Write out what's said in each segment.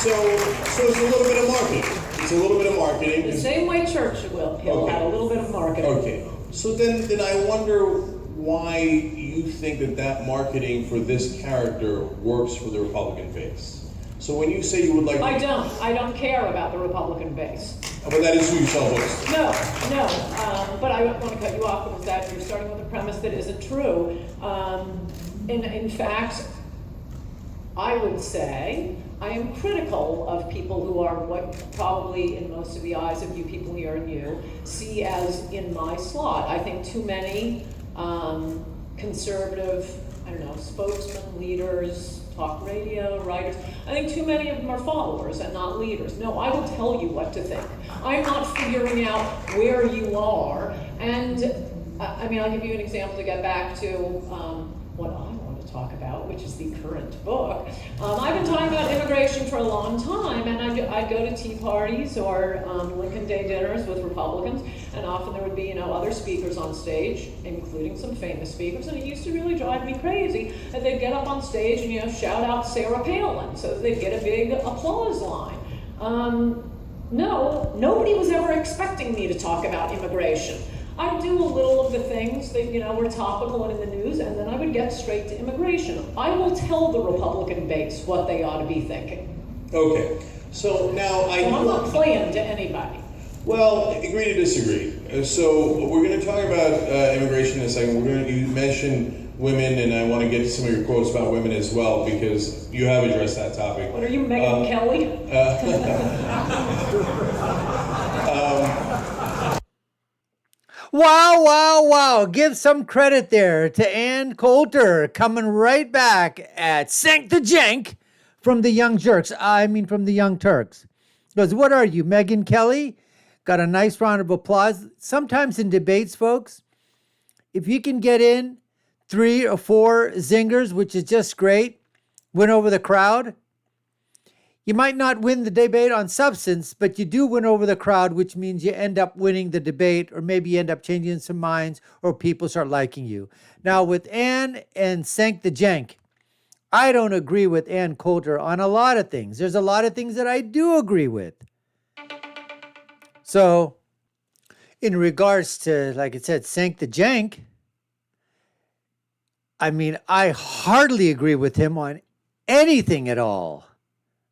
So it's a little bit of marketing. It's a little bit of marketing. The same way Churchill will had a little bit of marketing. Okay. So then I wonder why you think that marketing for this character works for the Republican base. So when you say you would like to... I don't care about the Republican base. But that is who you sell books to. No. But I want to cut you off because that you're starting with a premise that isn't true. In fact, I would say I am critical of people who are what probably in most of the eyes of you people here and you see as in my slot. I think too many conservative, spokesmen, leaders, talk radio, writers, I think too many of them are followers and not leaders. No, I will tell you what to think. I'm not figuring out where you are. And I'll give you an example to get back to what I want to talk about, which is the current book. I've been talking about immigration for a long time, and I'd go to tea parties or Lincoln Day dinners with Republicans, and often there would be, other speakers on stage, including some famous speakers, and it used to really drive me crazy that they'd get up on stage and, shout out Sarah Palin, so that they'd get a big applause line. No, nobody was ever expecting me to talk about immigration. I'd do a little of the things that, were topical and in the news, and then I would get straight to immigration. I will tell the Republican base what they ought to be thinking. Okay, so now I'm not playing to anybody. Well, agree to disagree. So we're going to talk about immigration in a second. You mentioned women, and I want to get to some of your quotes about women as well, because you have addressed that topic. What are you, Megyn Kelly? Wow. Give some credit there to Ann Coulter coming right back at Cenk the Cenk from the Young Turks. Because what are you, Megyn Kelly? Got a nice round of applause. Sometimes in debates, folks, if you can get in 3 or 4 zingers, which is just great, win over the crowd. You might not win the debate on substance, but you do win over the crowd, which means you end up winning the debate, or maybe you end up changing some minds, or people start liking you. Now, with Ann and Cenk the Cenk, I don't agree with Ann Coulter on a lot of things. There's a lot of things that I do agree with. So, in regards to, like I said, Cenk the Cenk, I hardly agree with him on anything at all.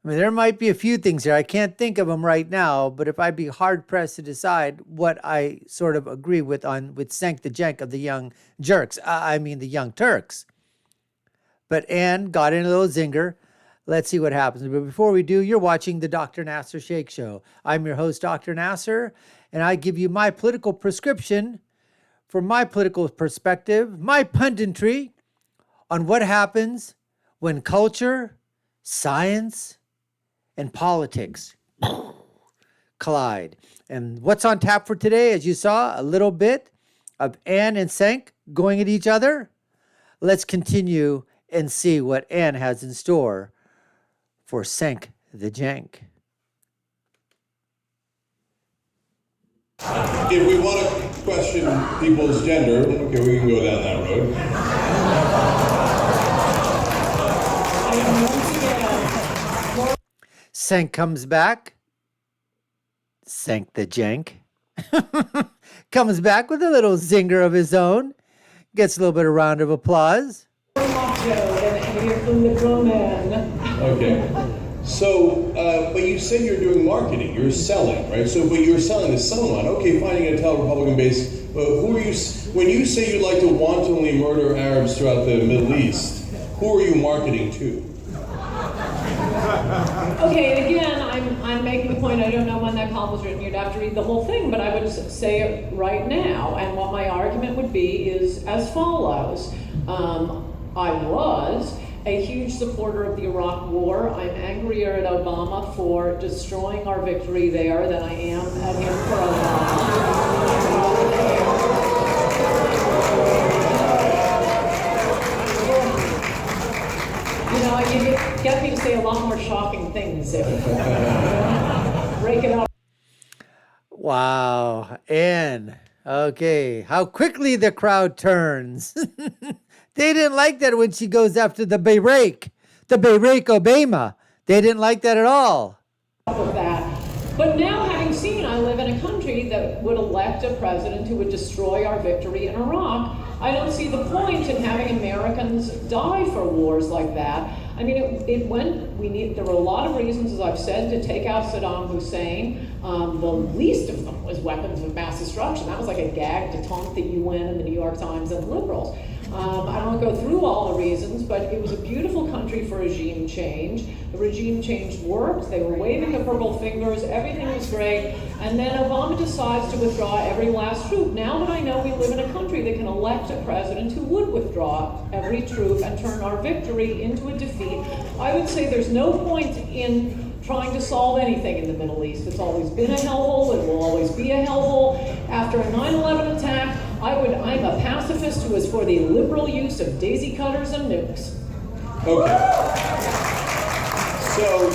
There might be a few things there. I can't think of them right now, but if I'd be hard-pressed to decide what I sort of agree with Cenk the Cenk of the Young the Young Turks. But Ann got in a little zinger. Let's see what happens. But before we do, you're watching the Dr. Nasir Shaikh Show. I'm your host, Dr. Nasir, and I give you my political prescription from my political perspective, my punditry on what happens when culture, science, and politics collide. And what's on tap for today, as you saw, a little bit of Ann and Cenk going at each other. Let's continue and see what Ann has in store for Cenk the Cenk. If we want to question people's gender, okay, we can go down that road. Cenk comes back. Cenk the Cenk comes back with a little zinger of his own. Gets a little bit of round of applause. Okay. So, but you said you're doing marketing. You're selling, right? So, but you're selling to someone. Okay, fine, you're going to tell Republican base. Who are you? When you say you'd like to wantonly murder Arabs throughout the Middle East, who are you marketing to? Okay, and again, I'm making the point, I don't know when that column was written, you'd have to read the whole thing, but I would say it right now, and what my argument would be is as follows. I was a huge supporter of the Iraq War. I'm angrier at Obama for destroying our victory there than I am at him for Obama. You get me to say a lot more shocking things if break it up. Wow, Ann. Okay, how quickly the crowd turns. They didn't like that when she goes after the Barack Obama. They didn't like that at all. With that. But now, having seen, I live in a country that would elect a president who would destroy our victory in Iraq. I don't see the point in having Americans die for wars like that. I mean, there were a lot of reasons, as I've said, to take out Saddam Hussein. The least of them was weapons of mass destruction. That was like a gag to taunt the UN and the New York Times and liberals. I don't go through all the reasons, but it was a beautiful country for regime change. The regime change worked. They were waving the purple fingers. Everything was great. And then Obama decides to withdraw every last troop. Now that I know we live in a country that can elect a president who would withdraw every troop and turn our victory into a defeat, I would say there's no point in trying to solve anything in the Middle East. It's always been a hellhole. It will always be a hellhole. After a 9/11 attack, I'm a pacifist who is for the liberal use of daisy cutters and nukes. Okay. So,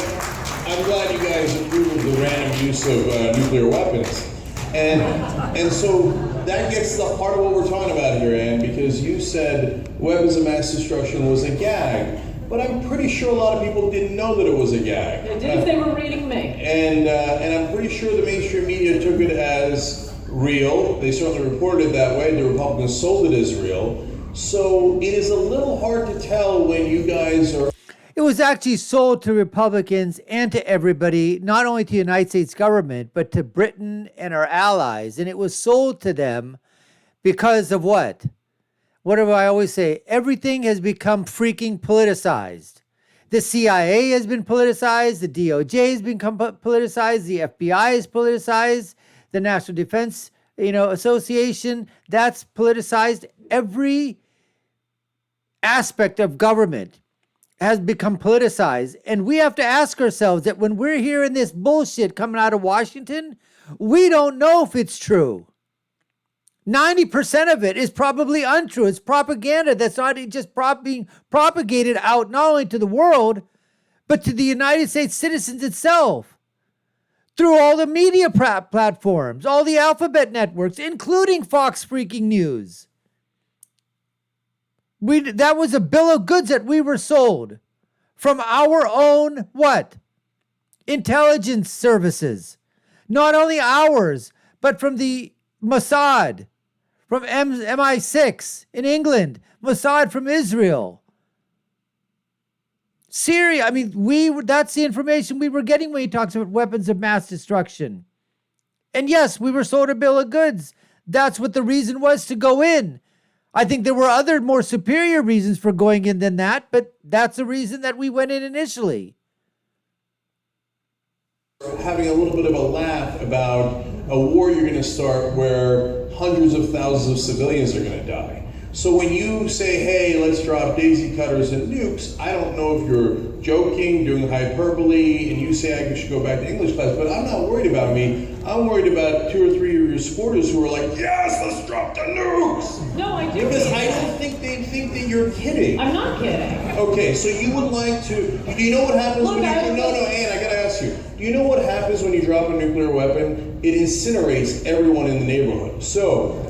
I'm glad you guys approve of the random use of nuclear weapons. And so that gets to the heart of what we're talking about here, Anne, because you said weapons of mass destruction was a gag. But I'm pretty sure a lot of people didn't know that it was a gag. They did if they were reading me. And I'm pretty sure the mainstream media took it as real. They certainly reported it that way. The Republicans sold it as real. So it is a little hard to tell when you guys are... It was actually sold to Republicans and to everybody, not only to the United States government, but to Britain and our allies. And it was sold to them because of what? What do I always say? Everything has become freaking politicized. The CIA has been politicized. The DOJ has become politicized. The FBI is politicized. The National Defense, Association, that's politicized. Every aspect of government has become politicized. And we have to ask ourselves that when we're hearing this bullshit coming out of Washington, we don't know if it's true. 90% of it is probably untrue. It's propaganda that's not just being propagated out not only to the world, but to the United States citizens itself. Through all the media platforms, all the alphabet networks, including Fox freaking News. That was a bill of goods that we were sold from our own, what? Intelligence services. Not only ours, but from the Mossad, from MI6 in England, Mossad from Israel. Syria, that's the information we were getting when he talks about weapons of mass destruction. And yes, we were sold a bill of goods. That's what the reason was to go in. I think there were other more superior reasons for going in than that, but that's the reason that we went in initially. Having a little bit of a laugh about a war you're going to start where hundreds of thousands of civilians are going to die. So when you say, hey, let's drop daisy cutters and nukes, I don't know if you're joking, doing hyperbole, and you say I should go back to English class, but I'm not worried about me. I'm worried about 2 or 3 of your supporters who are like, yes, let's drop the nukes! No, I do. Because I don't think they think that you're kidding. I'm not kidding. Okay, so you would like to, do you know what happens when you, Ann, I gotta ask you. Do you know what happens when you drop a nuclear weapon? It incinerates everyone in the neighborhood. So,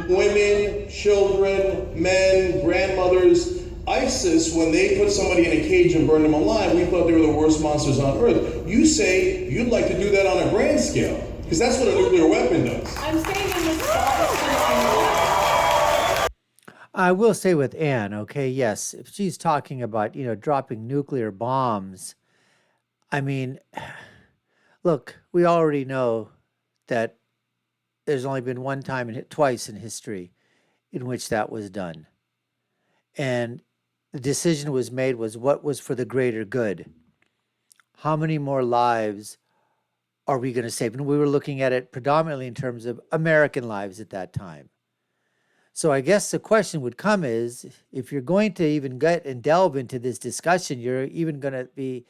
women, children, men, grandmothers. ISIS, when they put somebody in a cage and burned them alive, we thought they were the worst monsters on earth. You say you'd like to do that on a grand scale, because that's what a nuclear weapon does. I'm saying in response I will say with Anne, okay, yes, if she's talking about, dropping nuclear bombs, look, we already know that there's only been one time and twice in history in which that was done. And the decision was made was what was for the greater good. How many more lives are we going to save? And we were looking at it predominantly in terms of American lives at that time. So I guess the question would come is, if you're going to even get and delve into this discussion, you're even going to be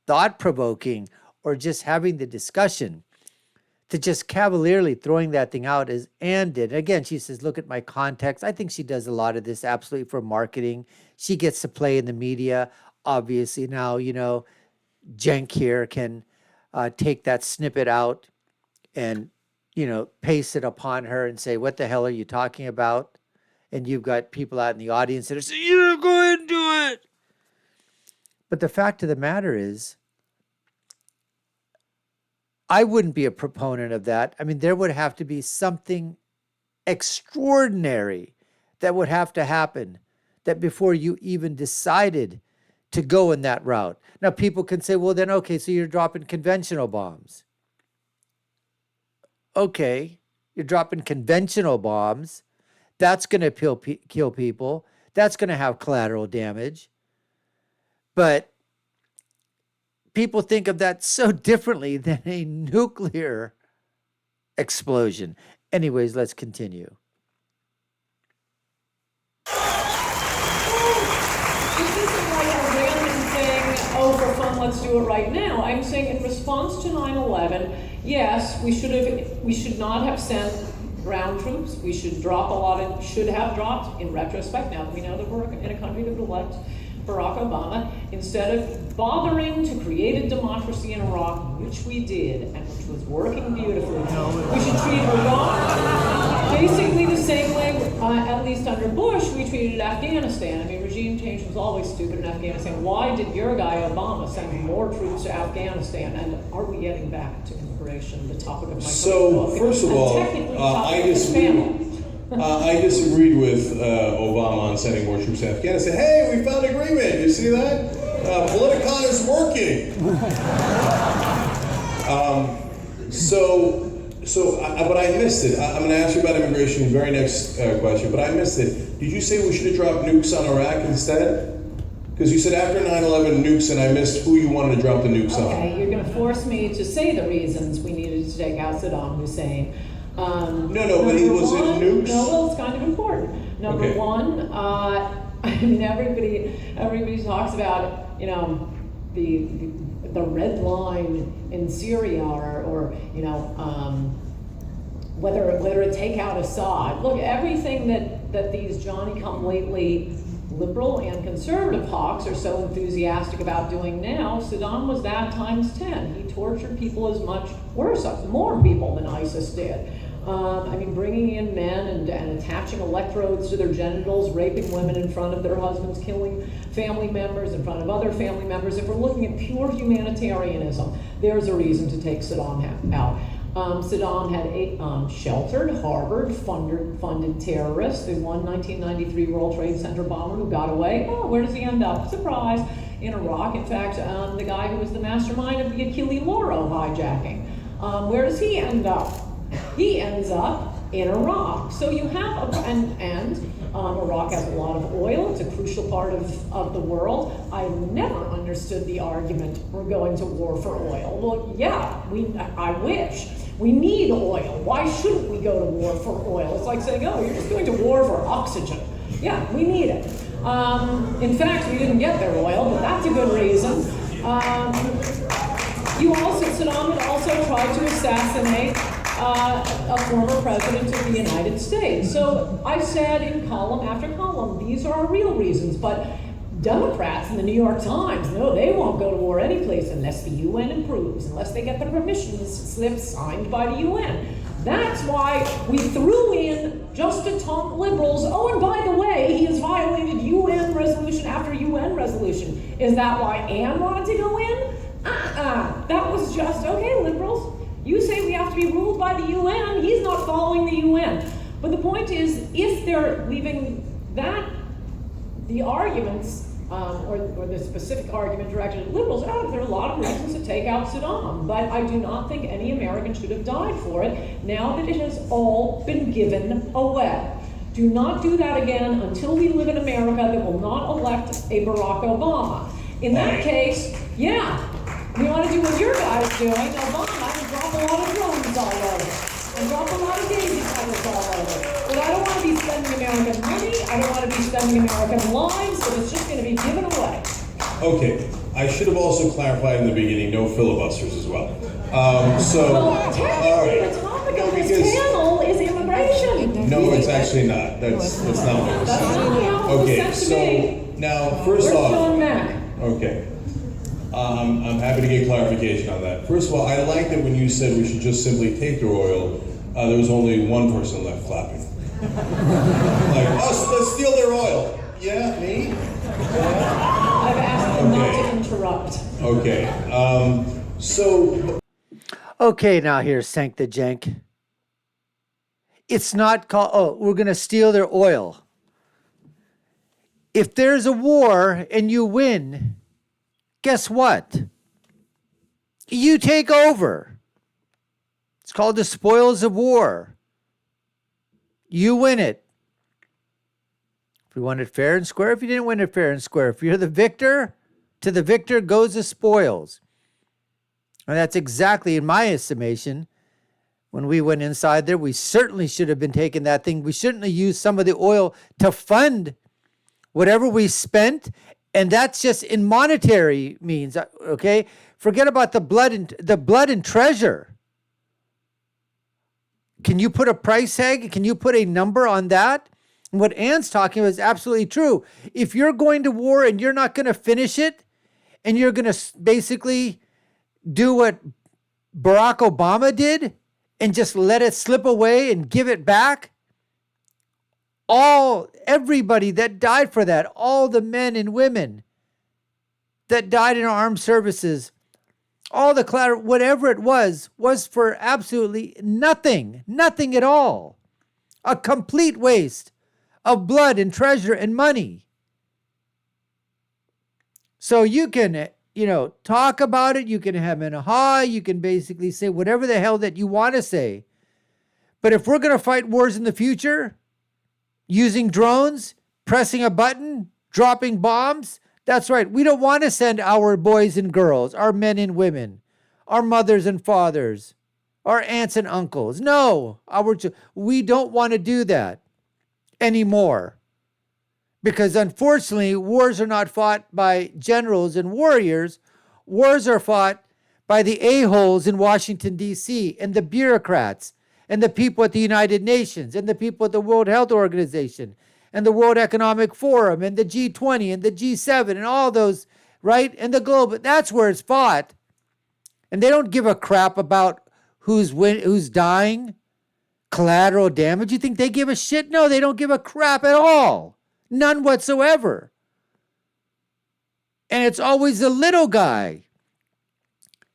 thought-provoking or just having the discussion, to just cavalierly throwing that thing out as Anne did. Again, she says, look at my context. I think she does a lot of this absolutely for marketing. She gets to play in the media. Obviously now, Cenk here can take that snippet out and, paste it upon her and say, what the hell are you talking about? And you've got people out in the audience that are saying, go ahead and do it. But the fact of the matter is, I wouldn't be a proponent of that. I mean, there would have to be something extraordinary that would have to happen that before you even decided to go in that route. Now, people can say, well, then, okay, so you're dropping conventional bombs. Okay, you're dropping conventional bombs. That's going to kill people. That's going to have collateral damage. But people think of that so differently than a nuclear explosion. Anyways, let's continue. This isn't like a random thing, oh, for fun, let's do it right now. I'm saying in response to 9/11, yes, we should not have sent ground troops. We should should have dropped, in retrospect, now that we know that we're in a country that would elect Barack Obama, instead of bothering to create a democracy in Iraq, which we did, and which was working beautifully. We should treat Iraq basically the same way, at least under Bush, we treated Afghanistan. I mean, regime change was always stupid in Afghanistan. Why did your guy Obama send more troops to Afghanistan? And are we getting back to immigration, the topic of my So, first of all, I disagreed with Obama on sending more troops to Afghanistan. Hey, we found agreement. You see that? POLITICON is working. But I missed it. I'm going to ask you about immigration in the very next question, but I missed it. Did you say we should have dropped nukes on Iraq instead? Because you said after 9/11 nukes, and I missed who you wanted to drop the nukes on. Okay, you're going to force me to say the reasons we needed to take out Saddam Hussein. No, but it was in nukes. No, well, it's kind of important. Number one, I mean, everybody talks about, you know, the red line in Syria, or you know, whether to take out Assad. Look, everything that these Johnny-come-lately liberal and conservative hawks are so enthusiastic about doing now, Saddam was that times 10. He tortured people as much, worse, more people than ISIS did. I mean, bringing in men and attaching electrodes to their genitals, raping women in front of their husbands, killing family members in front of other family members. If we're looking at pure humanitarianism, there's a reason to take Saddam out. Saddam had sheltered, harbored, funded terrorists. The 1993 World Trade Center bomber who got away. Oh, where does he end up? Surprise, in Iraq. In fact, the guy who was the mastermind of the Achille Lauro hijacking. Where does he end up? He ends up in Iraq. So you have, Iraq has a lot of oil. It's a crucial part of the world. I never understood the argument, we're going to war for oil. Well, yeah, I wish. We need oil. Why shouldn't we go to war for oil? It's like saying, oh, you're just going to war for oxygen. Yeah, we need it. In fact, we didn't get their oil, but that's a good reason. Saddam had also tried to assassinate a former president of the United States. So I said in column after column, these are our real reasons, but Democrats in the New York Times, no, they won't go to war any place unless the UN approves, unless they get the permission slip signed by the UN. That's why we threw in just to taunt liberals. Oh, and by the way, he has violated UN resolution after UN resolution. Is that why Anne wanted to go in? That was just, okay, liberals, you say we have to be ruled by the UN, he's not following the UN. But the point is, if they're leaving the arguments, or the specific argument directed at liberals, there are a lot of reasons to take out Saddam. But I do not think any American should have died for it, now that it has all been given away. Do not do that again until we live in America that will not elect a Barack Obama. In that case, yeah, you want to do what your guy's doing, Obama, and drop a lot of drones all over, and drop a lot of daisy cutters all over. But I don't want to be spending American money, I don't want to be spending American lives, so it's just going to be given away. Okay, I should have also clarified in the beginning, no filibusters as well. Well, technically, the topic of this panel is immigration. No, it's actually not. That's not what we're saying. Okay, so now, first off, okay. I'm happy to get clarification on that. First of all, I like that when you said we should just simply take their oil, there was only one person left clapping. Like, us, let's steal their oil. Yeah, me? I've asked them not to interrupt. Okay. So. Okay, now here's Cenk the Jenk. It's not called, oh, we're going to steal their oil. If there's a war and you win, guess what? You take over. It's called the spoils of war. You win it. If you won it fair and square, if you didn't win it fair and square, if you're the victor, to the victor goes the spoils. And that's exactly, in my estimation, when we went inside there, we certainly should have been taking that thing. We shouldn't have used some of the oil to fund whatever we spent. And that's just in monetary means, okay? Forget about the blood and treasure. Can you put a price tag? Can you put a number on that? And what Anne's talking about is absolutely true. If you're going to war and you're not going to finish it, and you're going to basically do what Barack Obama did and just let it slip away and give it back, everybody that died for that, all the men and women that died in our armed services, all the whatever it was for absolutely nothing at all. A complete waste of blood and treasure and money. So you can, talk about it. You can have an aha. You can basically say whatever the hell that you want to say. But if we're going to fight wars in the future, using drones, pressing a button, dropping bombs, that's right. We don't want to send our boys and girls, our men and women, our mothers and fathers, our aunts and uncles. No, we don't want to do that anymore. Because unfortunately, wars are not fought by generals and warriors. Wars are fought by the a-holes in Washington, D.C., and the bureaucrats, and the people at the United Nations, and the people at the World Health Organization, and the World Economic Forum, and the G20, and the G7, and all those, right? And the globe. That's where it's fought. And they don't give a crap about who's dying, collateral damage. You think they give a shit? No, they don't give a crap at all. None whatsoever. And it's always the little guy.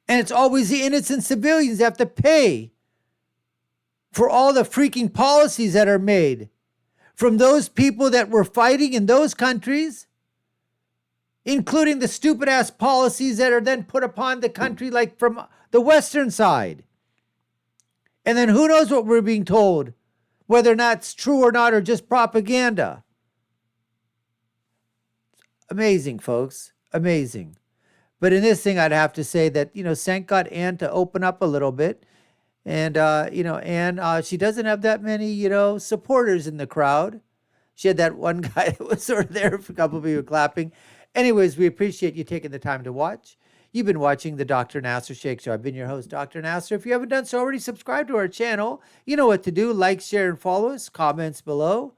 And it's always the innocent civilians that have to pay for all the freaking policies that are made from those people that were fighting in those countries, including the stupid ass policies that are then put upon the country, like from the Western side. And then who knows what we're being told, whether or not it's true or not, or just propaganda. Amazing, folks. Amazing. But in this thing, I'd have to say that, Cenk got Anne to open up a little bit. And, Anne, she doesn't have that many, supporters in the crowd. She had that one guy that was sort of there, a couple of people clapping. Anyways, we appreciate you taking the time to watch. You've been watching the Dr. Nasir Shaikh Show. I've been your host, Dr. Nasir. If you haven't done so already, subscribe to our channel. You know what to do. Like, share, and follow us. Comments below.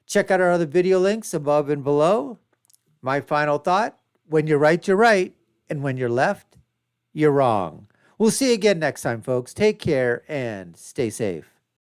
Check out our other video links above and below. My final thought, when you're right, you're right. And when you're left, you're wrong. We'll see you again next time, folks. Take care and stay safe.